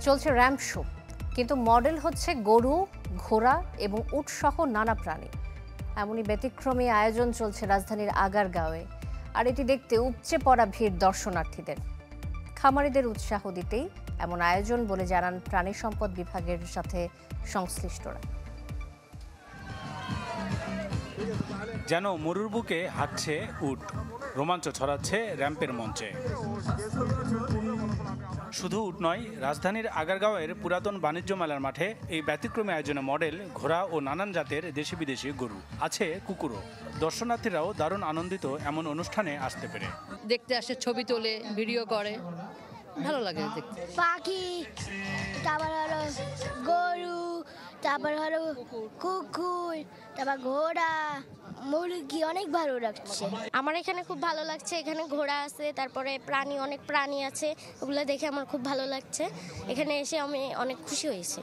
চলছে ramp show, কিন্তু model হচ্ছে গরু, ঘোড়া এবং উট সহ নানা প্রাণী। এমনই ব্যতিক্রমী আয়োজন চলছে রাজধানীর আগারগাঁওয়ে, আর এটি দেখতে উপচে পড়া ভিড় দর্শনার্থীদের। খামারিদের উৎসাহ দিতেই এমন আয়োজন বলে জানান প্রাণী সম্পদ বিভাগের সাথে সংশ্লিষ্টরা। যেন মরুর বুকে হাঁটছে উট, রোমাঞ্চ ছড়াচ্ছে র্যাম্পের মঞ্চে। শুধু উট নয়, রাজধানীর আগারগাঁওয়ের পুরাতন বাণিজ্য মেলার মাঠে এই ব্যতিক্রমী আয়োজনে মডেল, ঘোড়া ও নানান জাতের দেশি বিদেশি গরু, আছে কুকুরও। দর্শনার্থীরাও দারুণ আনন্দিত এমন অনুষ্ঠানে আসতে পেরে। দেখতে আসে, ছবি তোলে, ভিডিও করে, ভালো লাগে দেখতে। পাখি, তারপর হলো গরু, তারপর হলো কুকুর, তারপর ঘোড়া, মুরগি, অনেক ভালো লাগছে। আমার এখানে খুব ভালো লাগছে। এখানে ঘোড়া আছে, তারপরে অনেক প্রাণী আছে, ওগুলো দেখে আমার খুব ভালো লাগছে। এখানে এসে আমি অনেক খুশি হয়েছি।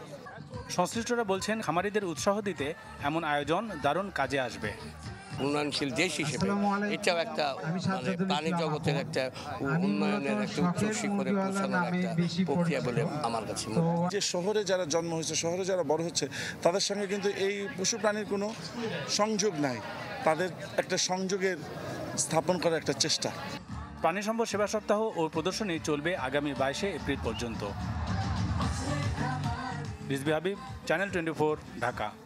সংশ্লিষ্টরা বলছেন, খামারিদের উৎসাহ দিতে এমন আয়োজন দারুণ কাজে আসবে। উন্নয়নশীল দেশ হিসেবে এটাও একটা প্রাণী জগতের একটা উন্নয়নের একটা উচ্চ শিখরে পৌঁছানোর একটা প্রক্রিয়া বলে আমার কাছে মনে হয়। যে শহরে যারা জন্ম হয়েছে, শহরে যারা বড় হচ্ছে, তাদের সঙ্গে কিন্তু এই পশু প্রাণীর কোনো সংযোগ নাই। তাদের একটা সংযোগের স্থাপন করার একটা চেষ্টা। প্রাণী সম্পদ সেবা সপ্তাহ ও প্রদর্শনী চলবে আগামী 22শে এপ্রিল পর্যন্ত। রিজভী হাবিব, চ্যানেল 24, ঢাকা।